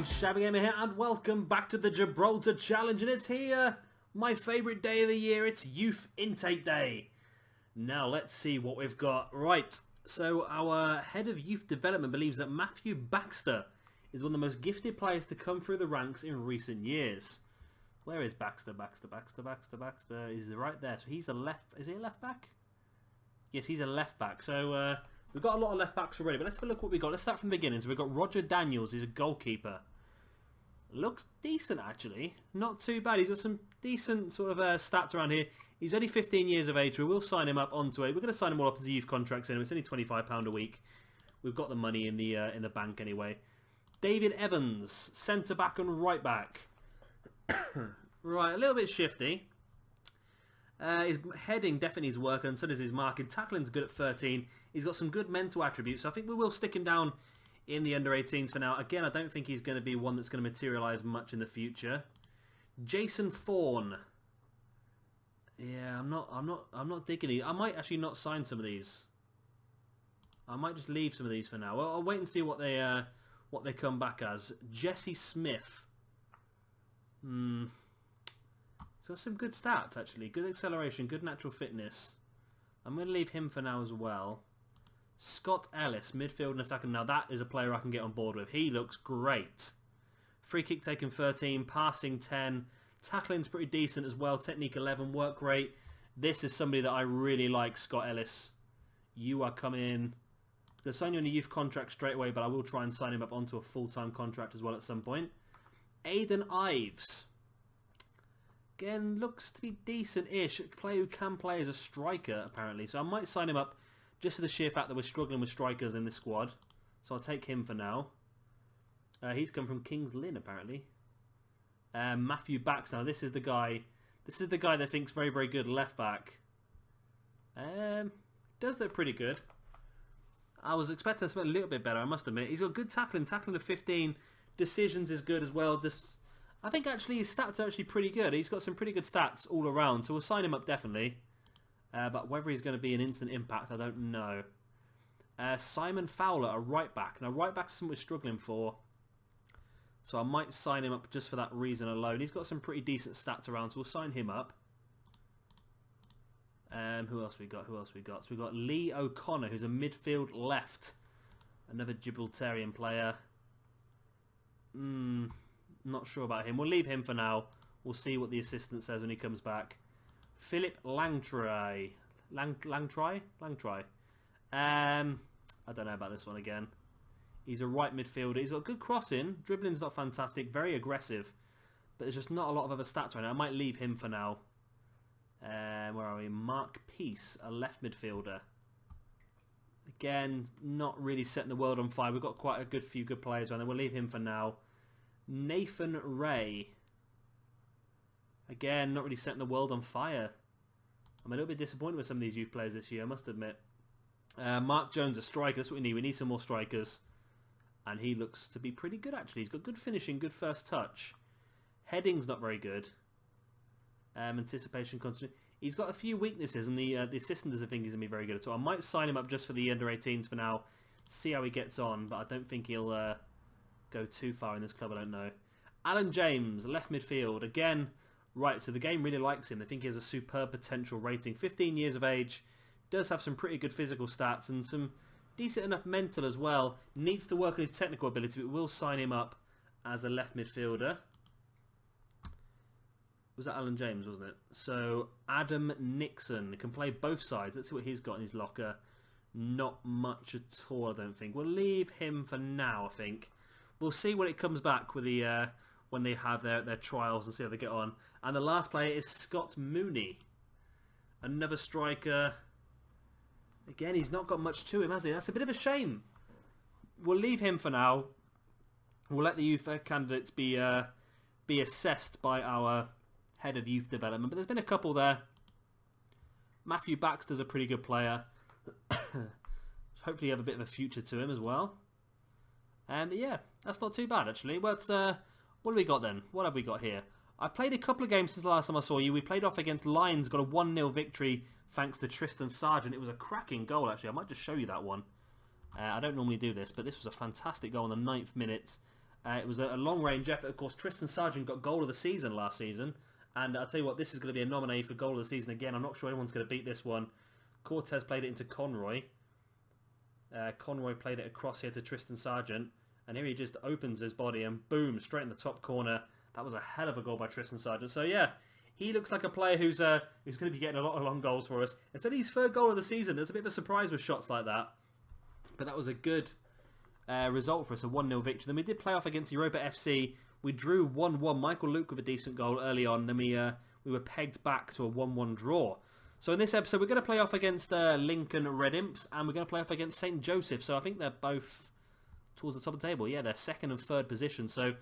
Shabby Gamer here, and welcome back to the Gibraltar Challenge, and it's here, my favourite day of the year. It's Youth Intake Day. Now let's see what we've got. Right, so our head of youth development believes that Matthew Baxter is one of the most gifted players to come through the ranks in recent years. Where is Baxter? Baxter. He's right there. So he's a left... Is he a left back? Yes, he's a left back. So we've got a lot of left backs already, but let's have a look what we've got. Let's start from the beginning. So we've got Roger Daniels. He's a goalkeeper. Looks decent, actually. Not too bad. He's got some decent sort of stats around here. He's only 15 years of age. We will sign him up onto it. We're going to sign him all up into youth contracts anyway. It's only £25 a week. We've got the money in the bank anyway. David Evans, centre back and right back. Right, a little bit shifty. His heading definitely needs work, and so does his marking. Tackling's good at 13. He's got some good mental attributes, so I think we will stick him down in the under-18s for now. Again, I don't think he's going to be one that's going to materialise much in the future. Jason Fawn. Yeah, I'm not digging it. I might actually not sign some of these. I might just leave some of these for now. Well, I'll wait and see what they come back as. Jesse Smith. He's got some good stats, actually. Good acceleration, good natural fitness. I'm going to leave him for now as well. Scott Ellis, midfield and attacking. Now that is a player I can get on board with. He looks great. Free kick taken 13, passing 10. Tackling's pretty decent as well. Technique 11, work rate. This is somebody that I really like, Scott Ellis. You are coming in. They'll sign you on a youth contract straight away, but I will try and sign him up onto a full-time contract as well at some point. Aidan Ives. Again, looks to be decent-ish. A player who can play as a striker, apparently. So I might sign him up just for the sheer fact that we're struggling with strikers in this squad. So I'll take him for now. He's come from Kings Lynn, apparently. Matthew Baxter. Now, this is the guy that thinks very, very good left back. Does look pretty good. I was expecting something a little bit better, I must admit. He's got good tackling. Tackling of 15. Decisions is good as well. I think actually his stats are actually pretty good. He's got some pretty good stats all around, so we'll sign him up definitely. But whether he's going to be an instant impact, I don't know. Simon Fowler, a right back. Now, right back is something we're struggling for, so I might sign him up just for that reason alone. He's got some pretty decent stats around, so we'll sign him up. Who else we got? So we've got Lee O'Connor, who's a midfield left. Another Gibraltarian player. Not sure about him. We'll leave him for now. We'll see what the assistant says when he comes back. Philip Langtry. Langtry? I don't know about this one again. He's a right midfielder. He's got good crossing. Dribbling's not fantastic. Very aggressive. But there's just not a lot of other stats right now. I might leave him for now. Where are we? Mark Peace, a left midfielder. Again, not really setting the world on fire. We've got quite a few good players on there. We'll leave him for now. Nathan Ray. Again, not really setting the world on fire. I'm a little bit disappointed with some of these youth players this year, I must admit. Mark Jones, a striker. That's what we need. We need some more strikers. And he looks to be pretty good, actually. He's got good finishing, good first touch. Heading's not very good. Anticipation, concentration. He's got a few weaknesses, and the assistant doesn't think he's going to be very good at all. I might sign him up just for the under-18s for now. See how he gets on, but I don't think he'll go too far in this club, I don't know. Alan James, left midfield. Again, right, so the game really likes him. They think he has a superb potential rating. 15 years of age. Does have some pretty good physical stats and some decent enough mental as well. Needs to work on his technical ability, but we'll sign him up as a left midfielder. Was that Alan James, wasn't it? So, Adam Nixon can play both sides. Let's see what he's got in his locker. Not much at all, I don't think. We'll leave him for now, I think. We'll see when it comes back with the when they have their trials and see how they get on. And the last player is Scott Mooney. Another striker. Again, he's not got much to him, has he? That's a bit of a shame. We'll leave him for now. We'll let the youth candidates be assessed by our head of youth development. But there's been a couple there. Matthew Baxter's a pretty good player. Hopefully you have a bit of a future to him as well. But yeah, that's not too bad actually. Well, what have we got then? What have we got here? I played a couple of games since the last time I saw you. We played off against Lions, got a 1-0 victory thanks to Tristan Sargent. It was a cracking goal actually. I might just show you that one. I don't normally do this, but this was a fantastic goal in the 9th minute. It was a long-range effort. Of course, Tristan Sargent got goal of the season last season. And I'll tell you what, this is going to be a nominee for goal of the season again. I'm not sure anyone's going to beat this one. Cortez played it into Conroy. Conroy played it across here to Tristan Sargent. And here he just opens his body and boom, straight in the top corner. That was a hell of a goal by Tristan Sargent. So yeah, he looks like a player who's going to be getting a lot of long goals for us. It's only his third goal of the season. It's a bit of a surprise with shots like that. But that was a good result for us, a 1-0 victory. Then we did play off against Europa FC. We drew 1-1. Michael Luke with a decent goal early on. Then we were pegged back to a 1-1 draw. So in this episode, we're going to play off against Lincoln Red Imps, and we're going to play off against St. Joseph. So I think they're both towards the top of the table. Yeah, they're second and third position. So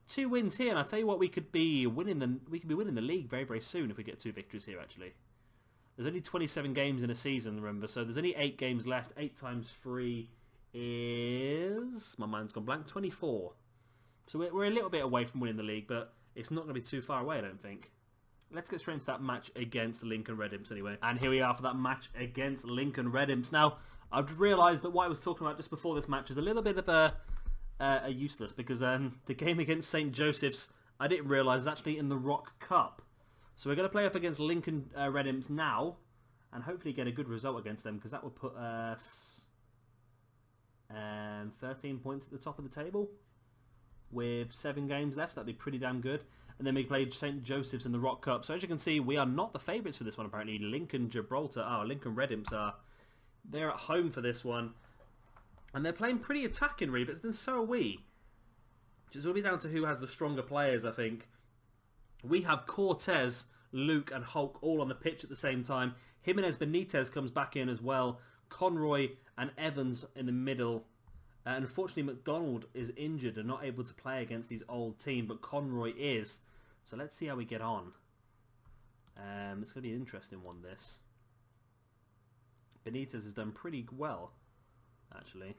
2 wins here, and I tell you what, we could be winning the league very, very soon if we get 2 victories here. Actually, there's only 27 games in a season, remember. So there's only 8 games left. 8 times 3 is, my mind's gone blank, 24. So we're a little bit away from winning the league, but it's not going to be too far away, I don't think. Let's get straight into that match against Lincoln Red Imps anyway. And here we are for that match against Lincoln Red Imps. Now, I've realised that what I was talking about just before this match is a little bit of a useless, because the game against St. Joseph's, I didn't realise, is actually in the Rock Cup. So we're going to play up against Lincoln Red Imps now, and hopefully get a good result against them, because that will put us 13 points at the top of the table with 7 games left. So that'd be pretty damn good. And then we played St. Joseph's in the Rock Cup. So as you can see, we are not the favourites for this one, apparently. Lincoln Gibraltar, Lincoln Red Imps are. They're at home for this one. And they're playing pretty attacking, really, but then so are we. It's all be down to who has the stronger players, I think. We have Cortez, Luke and Hulk all on the pitch at the same time. Jimenez Benitez comes back in as well. Conroy and Evans in the middle. Unfortunately, McDonald is injured and not able to play against his old team, but Conroy is. So let's see how we get on. It's going to be an interesting one, this. Benitez has done pretty well, actually,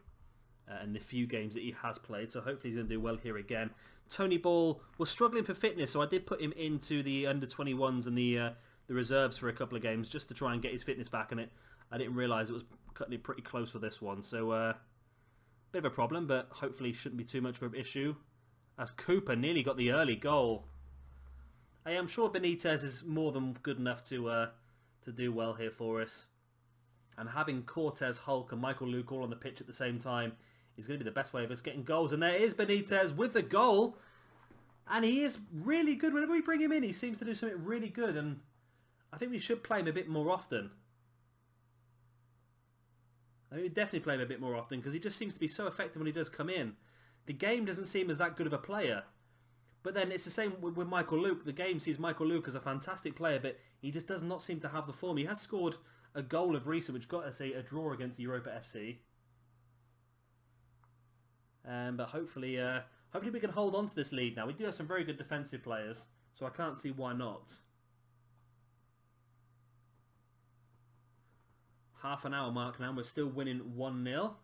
in the few games that he has played. So hopefully he's going to do well here again. Tony Ball was struggling for fitness, so I did put him into the under-21s and the reserves for a couple of games just to try and get his fitness back. And I didn't realise it was cutting it pretty close for this one. So bit of a problem, but hopefully shouldn't be too much of an issue. As Cooper nearly got the early goal. I'm sure Benitez is more than good enough to do well here for us. And having Cortez, Hulk and Michael Luke all on the pitch at the same time is going to be the best way of us getting goals. And there is Benitez with the goal. And he is really good. Whenever we bring him in, he seems to do something really good. And I think we should play him a bit more often. I think we definitely play him a bit more often, because he just seems to be so effective when he does come in. The game doesn't seem as that good of a player. But then it's the same with Michael Luke. The game sees Michael Luke as a fantastic player, but he just does not seem to have the form. He has scored a goal of recent, which got us a draw against Europa FC. But hopefully we can hold on to this lead now. We do have some very good defensive players, so I can't see why not. Half an hour mark now, and we're still winning 1-0.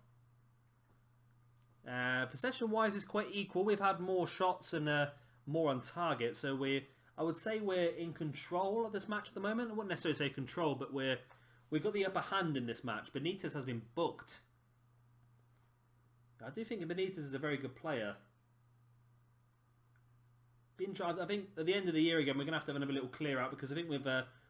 Possession-wise is quite equal. We've had more shots and more on target, so I would say we're in control of this match at the moment. I wouldn't necessarily say control, but we've got the upper hand in this match. Benitez has been booked. I do think Benitez is a very good player. I think at the end of the year again, we're going to have another little clear out, because I think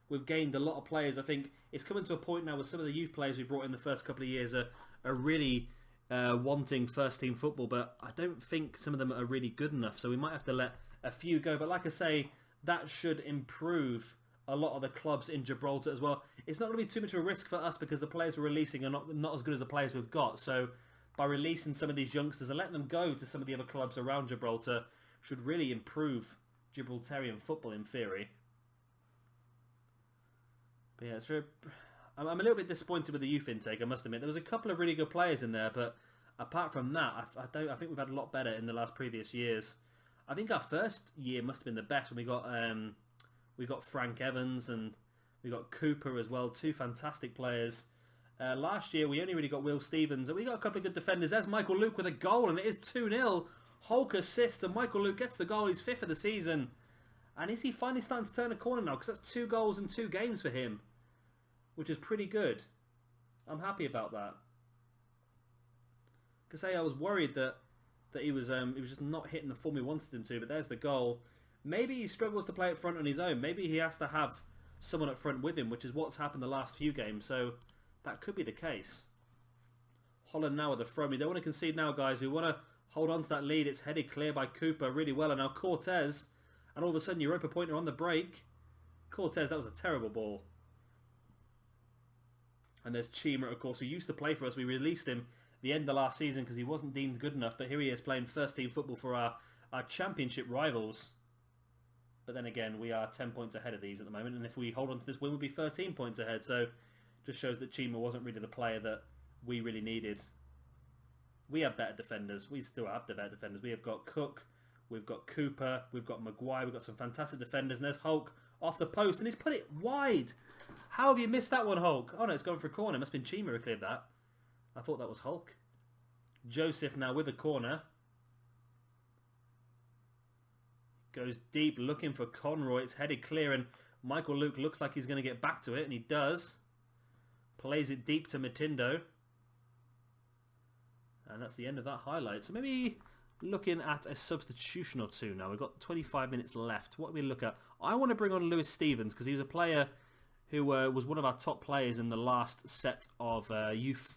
we've gained a lot of players. I think it's coming to a point now where some of the youth players we brought in the first couple of years are really wanting first team football, but I don't think some of them are really good enough, so we might have to let a few go. But like I say, that should improve a lot of the clubs in Gibraltar as well. It's not going to be too much of a risk for us, because the players we're releasing are not as good as the players we've got. So by releasing some of these youngsters and letting them go to some of the other clubs around Gibraltar should really improve Gibraltarian football in theory. But yeah, I'm a little bit disappointed with the youth intake, I must admit. There was a couple of really good players in there, but apart from that, I think we've had a lot better in the previous years. I think our first year must have been the best when we got Frank Evans and we got Cooper as well, 2 fantastic players. Last year we only really got Will Stevens, and we got a couple of good defenders. There's Michael Luke with a goal, and it is 2-0. Hulk assists, and Michael Luke gets the goal. He's 5th of the season. And is he finally starting to turn a corner now? Because that's 2 goals in 2 games for him, which is pretty good. I'm happy about that. Because I was worried that that he was just not hitting the form we wanted him to. But there's the goal. Maybe he struggles to play up front on his own. Maybe he has to have someone up front with him, which is what's happened the last few games. So that could be the case. Holland now with the throw. We don't want to concede now, guys. We want to hold on to that lead. It's headed clear by Cooper really well. And now Cortez. And all of a sudden, Europa Point are on the break. Cortez, that was a terrible ball. And there's Chima, of course, who used to play for us. We released him at the end of last season because he wasn't deemed good enough. But here he is playing first-team football for our championship rivals. But then again, we are 10 points ahead of these at the moment. And if we hold on to this win, we'll be 13 points ahead. So just shows that Chima wasn't really the player that we really needed. We have better defenders. We still have the better defenders. We have got Cook. We've got Cooper. We've got Maguire. We've got some fantastic defenders. And there's Hulk off the post. And he's put it wide. How have you missed that one, Hulk? Oh, no, it's going for a corner. It must have been Chima who cleared that. I thought that was Hulk. Joseph now with a corner. Goes deep, looking for Conroy. It's headed clear, and Michael Luke looks like he's going to get back to it, and he does. Plays it deep to Matindo. And that's the end of that highlight. So maybe looking at a substitution or two now. We've got 25 minutes left. What do we look at? I want to bring on Lewis Stevens because he was a player who was one of our top players in the last set of youth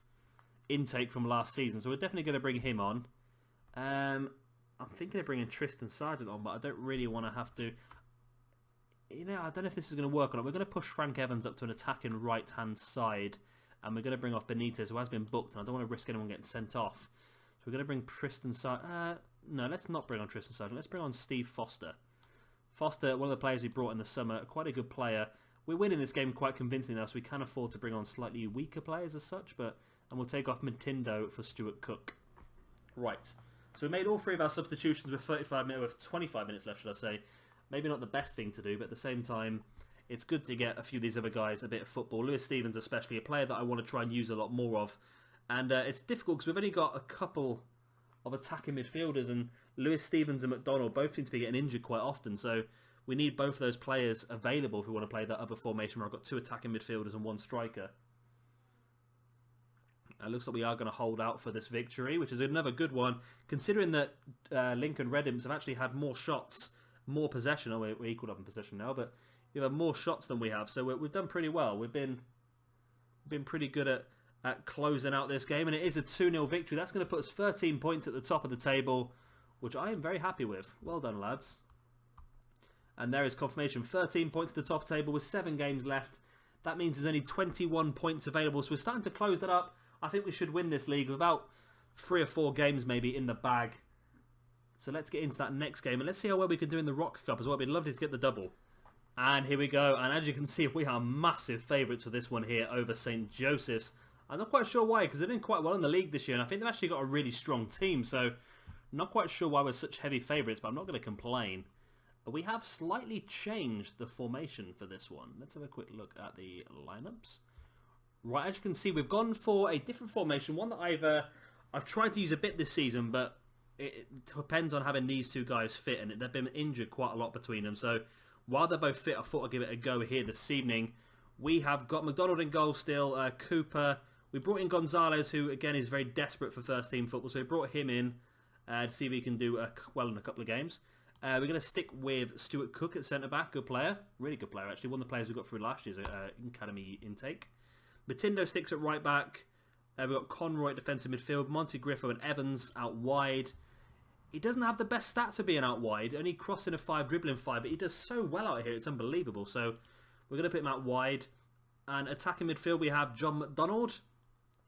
intake from last season. So we're definitely going to bring him on. I'm thinking of bringing Tristan Sargent on, but I don't really want to have to... You know, I don't know if this is going to work or not. We're going to push Frank Evans up to an attacking right-hand side, and we're going to bring off Benitez, who has been booked, and I don't want to risk anyone getting sent off. So we're going to bring Tristan Sargent... no, let's not bring on Tristan Sargent. Let's bring on Steve Foster. Foster, one of the players we brought in the summer, quite a good player. We're winning this game quite convincingly now, so we can afford to bring on slightly weaker players as such, and we'll take off Matindo for Stuart Cook. Right. So we made all three of our substitutions with 25 minutes left, should I say. Maybe not the best thing to do, but at the same time, it's good to get a few of these other guys a bit of football. Lewis Stevens especially, a player that I want to try and use a lot more of. And it's difficult because we've only got a couple of attacking midfielders, and Lewis Stevens and McDonald both seem to be getting injured quite often. So we need both of those players available if we want to play that other formation where I've got two attacking midfielders and one striker. It looks like we are going to hold out for this victory, which is another good one, considering that Lincoln Red Imps have actually had more shots, more possession. Oh, we're equal up in possession now, but we have more shots than we have, so we've done pretty well. We've been pretty good at closing out this game, and it is a 2-0 victory. That's going to put us 13 points at the top of the table, which I am very happy with. Well done, lads. And there is confirmation. 13 points at the top table with 7 games left. That means there's only 21 points available, so we're starting to close that up. I think we should win this league with about 3 or 4 games maybe in the bag. So let's get into that next game. And let's see how well we can do in the Rock Cup as well. It'd be lovely to get the double. And here we go. And as you can see, we are massive favourites for this one here over St. Joseph's. I'm not quite sure why, because they're doing quite well in the league this year. And I think they've actually got a really strong team. So not quite sure why we're such heavy favourites, but I'm not going to complain. But we have slightly changed the formation for this one. Let's have a quick look at the lineups. Right, as you can see, we've gone for a different formation, one that I've tried to use a bit this season, but it depends on having these two guys fit, and they've been injured quite a lot between them. So while they're both fit, I thought I'd give it a go here this evening. We have got McDonald in goal still, Cooper. We brought in Gonzalez, who again is very desperate for first team football, so we brought him in to see if he can do well in a couple of games. We're going to stick with Stuart Cook at centre-back, good player, really good player actually, one of the players we got through last year's academy intake. Matindo sticks at right back. We've got Conroy at defensive midfield. Monty Griffo and Evans out wide. He doesn't have the best stats for being out wide. Only crossing a 5, dribbling 5. But he does so well out here. It's unbelievable. So we're going to put him out wide. And attacking midfield, we have John McDonald.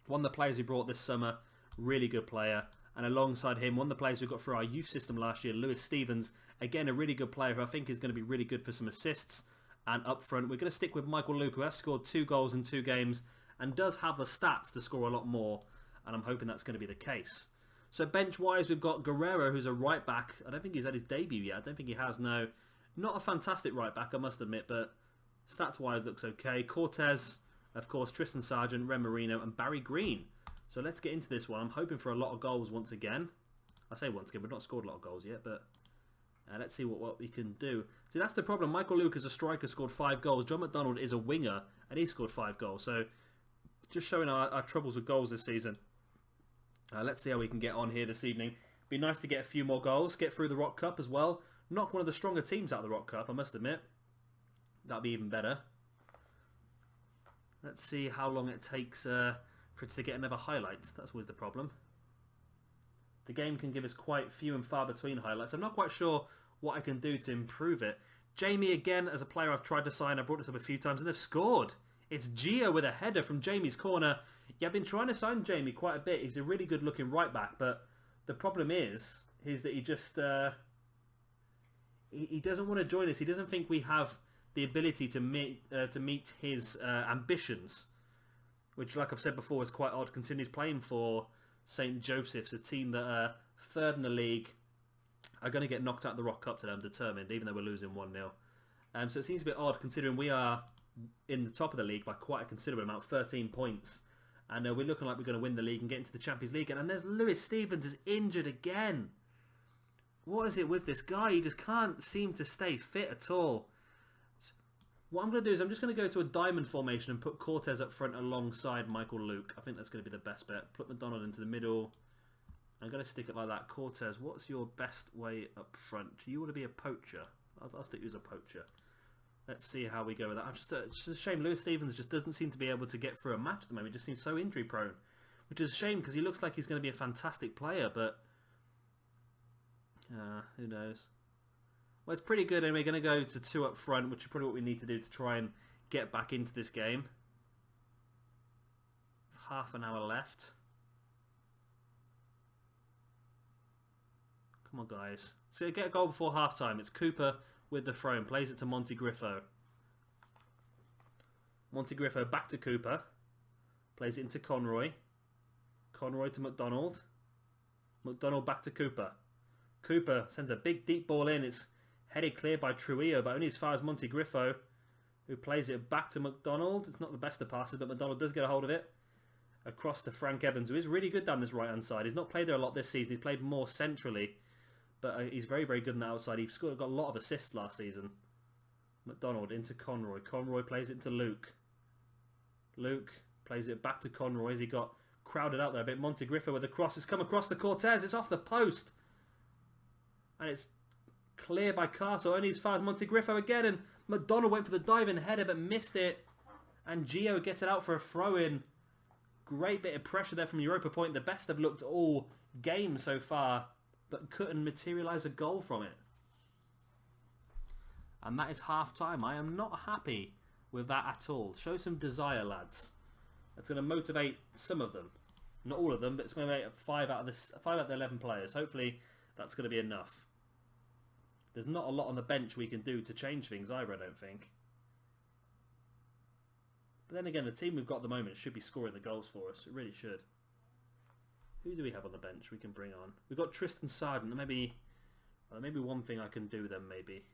One of the players we brought this summer. Really good player. And alongside him, one of the players we got through our youth system last year, Lewis Stevens. Again, a really good player who I think is going to be really good for some assists. And up front, we're going to stick with Michael Luke, who has scored 2 goals in 2 games and does have the stats to score a lot more. And I'm hoping that's going to be the case. So bench-wise, we've got Guerrero, who's a right-back. I don't think he's had his debut yet. I don't think he has, no. Not a fantastic right-back, I must admit, but stats-wise looks okay. Cortez, of course, Tristan Sargent, Ren Marino, and Barry Green. So let's get into this one. I'm hoping for a lot of goals once again. I say once again, we've not scored a lot of goals yet, but... let's see what we can do. See, that's the problem. Michael Luke as a striker scored 5 goals. John McDonald is a winger, and he scored 5 goals. So, just showing our troubles with goals this season. Let's see how we can get on here this evening. Be nice to get a few more goals, get through the Rock Cup as well. Knock one of the stronger teams out of the Rock Cup, I must admit. That'd be even better. Let's see how long it takes for it to get another highlight. That's always the problem. The game can give us quite few and far between highlights. I'm not quite sure what I can do to improve it. Jamie, again, as a player I've tried to sign. I brought this up a few times and they've scored. It's Gio with a header from Jamie's corner. Yeah, I've been trying to sign Jamie quite a bit. He's a really good looking right back, but the problem is that he just he doesn't want to join us. He doesn't think we have the ability to meet his ambitions, which, like I've said before, is quite odd considering he's playing for St. Joseph's, a team that are third in the league, are going to get knocked out of the Rock Cup today, I'm determined, even though we're losing 1-0. So it seems a bit odd considering we are in the top of the league by quite a considerable amount, 13 points. And we're looking like we're going to win the league and get into the Champions League. And there's Lewis Stevens is injured again. What is it with this guy? He just can't seem to stay fit at all. What I'm going to do is I'm just going to go to a diamond formation and put Cortez up front alongside Michael Luke. I think that's going to be the best bet. Put McDonald into the middle. I'm going to stick it like that. Cortez, what's your best way up front? Do you want to be a poacher? I'll stick you as a poacher. Let's see how we go with that. It's just a shame Lewis Stevens just doesn't seem to be able to get through a match at the moment. He just seems so injury prone, which is a shame because he looks like he's going to be a fantastic player, but who knows. Well, it's pretty good, and we're going to go to 2 up front, which is probably what we need to do to try and get back into this game. Half an hour left. Come on, guys. So get a goal before half-time. It's Cooper with the throw and plays it to Monty Griffo. Monty Griffo back to Cooper. Plays it into Conroy. Conroy to McDonald. McDonald back to Cooper. Cooper sends a big deep ball in. It's headed clear by Trujillo, but only as far as Monty Griffo, who plays it back to McDonald. It's not the best of passes, but McDonald does get a hold of it. Across to Frank Evans, who is really good down this right-hand side. He's not played there a lot this season. He's played more centrally, but he's very, very good on the outside. He's got a lot of assists last season. McDonald into Conroy. Conroy plays it to Luke. Luke plays it back to Conroy as he got crowded out there a bit. Monty Griffo with the cross has come across to Cortez. It's off the post. And it's clear by Castle, only as far as Monty Griffo again. And McDonald went for the diving header but missed it. And Gio gets it out for a throw-in. Great bit of pressure there from Europa Point. The best they've looked all game so far, but couldn't materialise a goal from it. And that is half-time. I am not happy with that at all. Show some desire, lads. That's going to motivate some of them. Not all of them, but it's going to make 5 out of the 11 players. Hopefully that's going to be enough. There's not a lot on the bench we can do to change things either, I don't think. But then again, the team we've got at the moment should be scoring the goals for us. It really should. Who do we have on the bench we can bring on? We've got Tristan Sargent. Maybe one thing I can do then, maybe.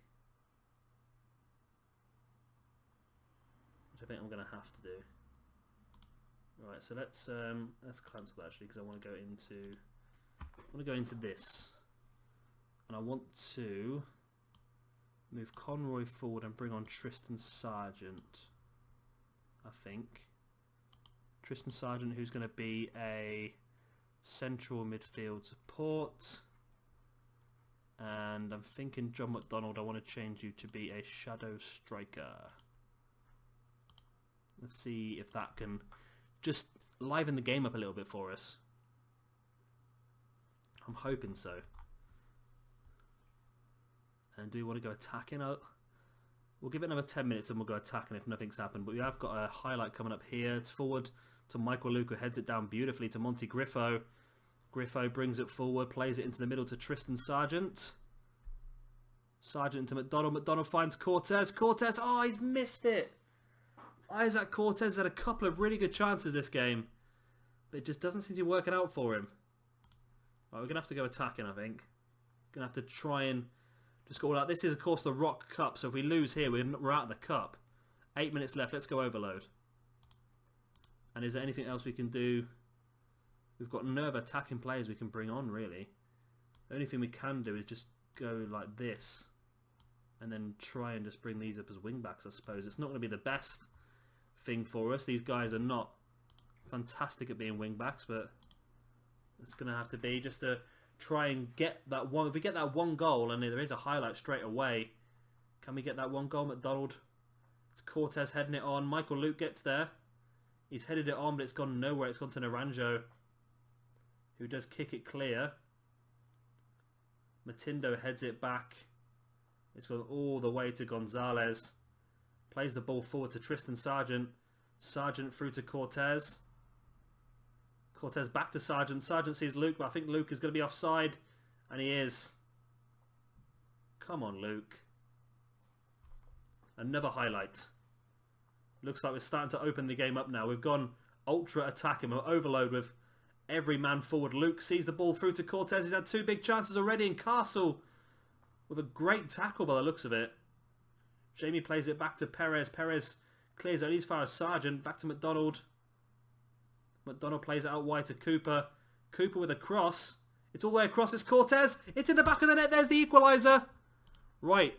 Which I think I'm going to have to do. Right, so let's cancel that actually, because I want to go into this. And I want to move Conroy forward and bring on Tristan Sargent. I think. Tristan Sargent, who's going to be a central midfield support. And I'm thinking John McDonald, I want to change you to be a shadow striker. Let's see if that can just liven the game up a little bit for us. I'm hoping so. And do we want to go attacking? We'll give it another 10 minutes and we'll go attacking if nothing's happened. But we have got a highlight coming up here. It's forward to Michael Luke, who heads it down beautifully to Monty Griffo. Griffo brings it forward, plays it into the middle to Tristan Sargent. Sargent to McDonald. McDonald finds Cortez. Cortez, oh, he's missed it. Isaac Cortez had a couple of really good chances this game. But it just doesn't seem to be working out for him. Right, we're going to have to go attacking, I think. Going to have to try and just go all out. This is, of course, the Rock Cup, so if we lose here, we're out of the Cup. 8 minutes left. Let's go overload. And is there anything else we can do? We've got no other attacking players we can bring on, really. The only thing we can do is just go like this. And then try and just bring these up as wing-backs, I suppose. It's not going to be the best thing for us. These guys are not fantastic at being wing-backs, but it's going to have to be just to try and get that one. If we get that one goal, and there is a highlight straight away, can we get that one goal, McDonald? It's Cortez heading it on. Michael Luke gets there. He's headed it on, but it's gone nowhere. It's gone to Naranjo, who does kick it clear. Matindo heads it back. It's gone all the way to Gonzalez. Plays the ball forward to Tristan Sargent. Sargent through to Cortez. Cortez back to Sargent. Sargent sees Luke, but I think Luke is going to be offside. And he is. Come on, Luke. Another highlight. Looks like we're starting to open the game up now. We've gone ultra attacking. We're overload with every man forward. Luke sees the ball through to Cortez. He's had 2 big chances already. And Castle with a great tackle by the looks of it. Jamie plays it back to Perez. Perez clears only as far as Sargent. Back to McDonald. McDonald plays it out wide to Cooper. Cooper with a cross. It's all the way across. It's Cortez. It's in the back of the net. There's the equaliser. Right.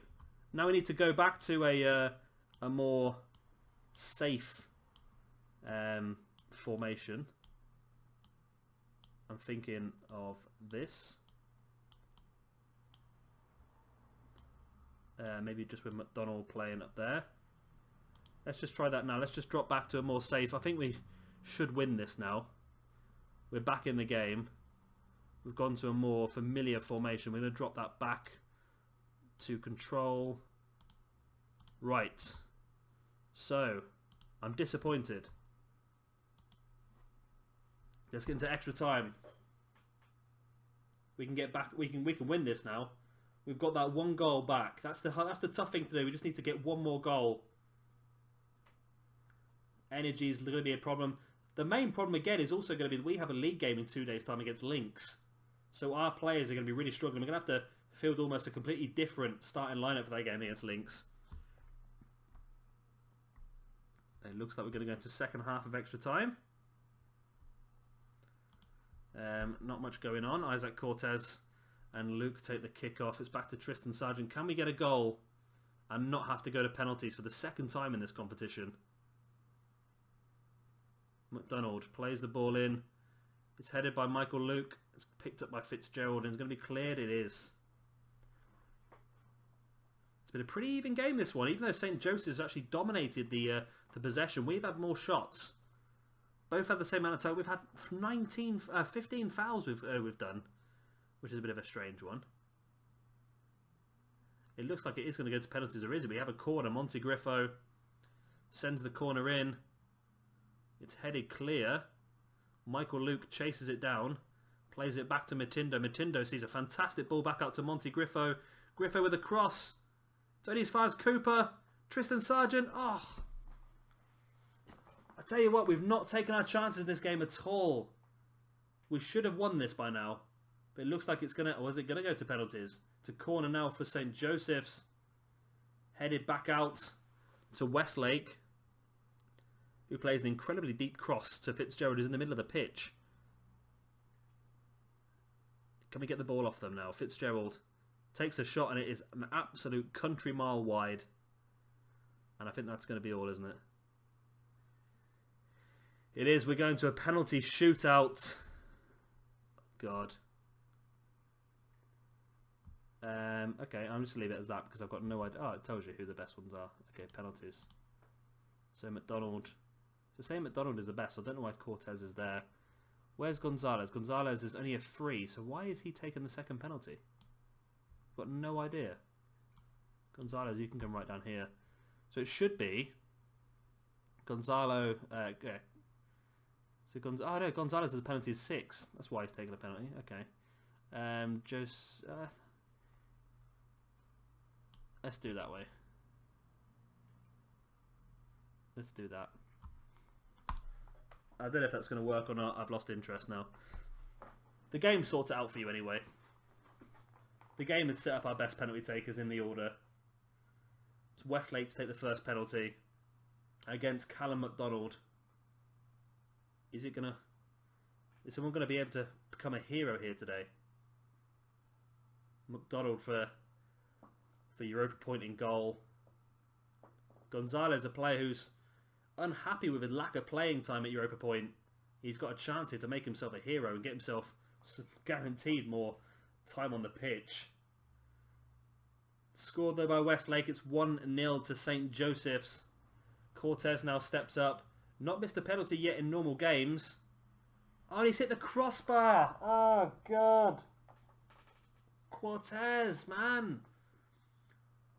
Now we need to go back to a more safe formation. I'm thinking of this. Maybe just with McDonald playing up there. Let's just try that now. Let's just drop back to a more safe. I think we should win this now. We're back in the game. We've gone to a more familiar formation. We're going to drop that back to control. Right. So, I'm disappointed. Let's get into extra time. We can get back. We can win this now. We've got that 1 goal back. That's the tough thing to do. We just need to get 1 more goal. Energy is going to be a problem. The main problem again is also going to be that we have a league game in 2 days' time against Lynx. So our players are going to be really struggling. We're going to have to field almost a completely different starting lineup for that game against Lynx. It looks like we're going to go into second half of extra time. Not much going on. Isaac Cortez and Luke take the kick off. It's back to Tristan Sargent. Can we get a goal and not have to go to penalties for the second time in this competition? McDonald plays the ball in. It's headed by Michael Luke. It's picked up by Fitzgerald and it's going to be cleared. It is. It's been a pretty even game, this one. Even though St. Joseph's actually dominated the possession, we've had more shots. Both had the same amount of time. We've had 15 fouls we've done, which is a bit of a strange one. It looks like it is going to go to penalties, or is it? We have a corner. Monty Griffo sends the corner in. It's headed clear. Michael Luke chases it down. Plays it back to Matindo. Matindo sees a fantastic ball back out to Monty Griffo. Griffo with a cross. It's only as far as Cooper. Tristan Sargent. Oh. I tell you what, we've not taken our chances in this game at all. We should have won this by now. But it looks like it's going to... Or is it going to go to penalties? It's a corner now for St. Joseph's. Headed back out to Westlake, who plays an incredibly deep cross to Fitzgerald, who's in the middle of the pitch. Can we get the ball off them now? Fitzgerald takes a shot and it is an absolute country mile wide. And I think that's going to be all, isn't it? It is. We're going to a penalty shootout. God. Okay, I'm just going to leave it as that because I've got no idea. Oh, it tells you who the best ones are. Okay, penalties. So McDonald. So say McDonald is the best. I don't know why Cortez is there. Where's Gonzalez? Gonzalez is only a 3, so why is he taking the second penalty? I've got no idea. Gonzalez, you can come right down here. So it should be Gonzalo. So oh no, Gonzalez's penalty is 6. That's why he's taking a penalty. Okay. Let's do that way. Let's do that. I don't know if that's going to work or not. I've lost interest now. The game sorts it out for you anyway. The game has set up our best penalty takers in the order. It's Westlake to take the first penalty against Callum McDonald. Is someone going to be able to become a hero here today? McDonald for Europa Point in goal. Gonzalez, a player who's unhappy with his lack of playing time at Europa Point. He's got a chance here to make himself a hero and get himself guaranteed more time on the pitch. Scored though by Westlake. It's 1-0 to St. Joseph's. Cortez now steps up. Not missed a penalty yet in normal games. Oh, and he's hit the crossbar. Oh, God. Cortez, man.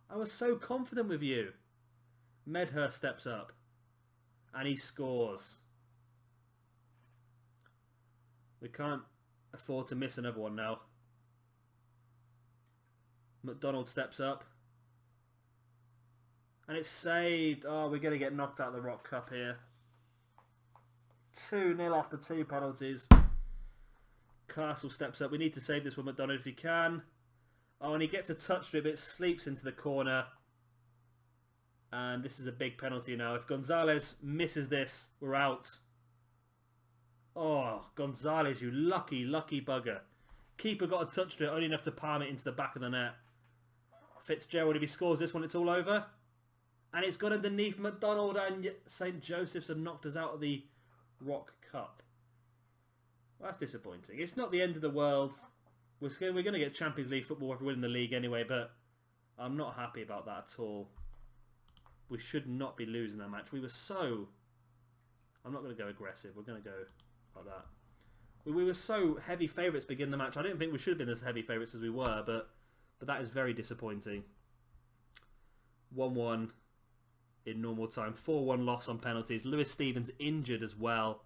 I was so confident with you. Medhurst steps up. And he scores. We can't afford to miss another one now. McDonald steps up. And it's saved. Oh, we're going to get knocked out of the Rock Cup here. 2-0 after 2 penalties. Castle steps up. We need to save this with McDonald if he can. Oh, and he gets a touch to it, but it sleeps into the corner. And this is a big penalty now. If Gonzalez misses this, we're out. Oh, Gonzalez, you lucky, lucky bugger. Keeper got a touch to it, only enough to palm it into the back of the net. Fitzgerald, if he scores this one, it's all over. And it's got underneath McDonald, and St. Joseph's have knocked us out of the Rock Cup. Well, that's disappointing. It's not the end of the world. We're going to get Champions League football if we win the league anyway, but I'm not happy about that at all. We should not be losing that match. We were so... I'm not going to go aggressive. We're going to go like that. We were so heavy favourites beginning the match. I didn't think we should have been as heavy favourites as we were, but that is very disappointing. 1-1 in normal time. 4-1 loss on penalties. Lewis Stevens injured as well.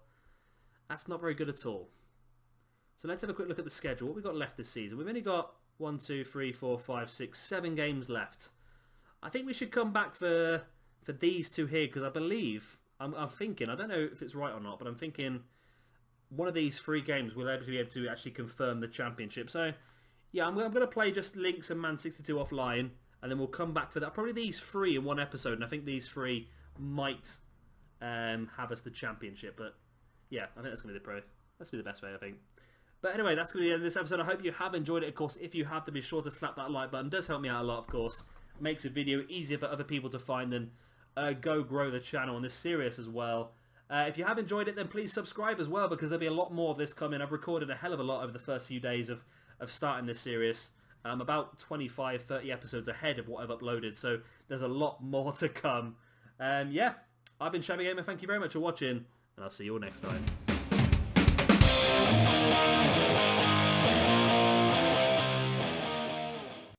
That's not very good at all. So let's have a quick look at the schedule. What we've got left this season. We've only got 1, 2, 3, 4, 5, 6, 7 games left. I think we should come back for these two here, because I believe, I'm thinking, I don't know if it's right or not, but I'm thinking one of these 3 games we'll be able to actually confirm the championship. So yeah, I'm going to play just Links and Man 62 offline, and then we'll come back for that. Probably these 3 in one episode, and I think these 3 might have us the championship. But yeah, I think that's going to be that's going to be the best way, I think. But anyway, that's going to be the end of this episode. I hope you have enjoyed it. Of course, if you have, to be sure to slap that like button. It does help me out a lot, of course. Makes a video easier for other people to find and go grow the channel and this series as well. If you have enjoyed it, then please subscribe as well, because there'll be a lot more of this coming. I've recorded a hell of a lot over the first few days of starting this series. About 25, 30 episodes ahead of what I've uploaded, so there's a lot more to come. Yeah, I've been Shabby Gamer. Thank you very much for watching, and I'll see you all next time.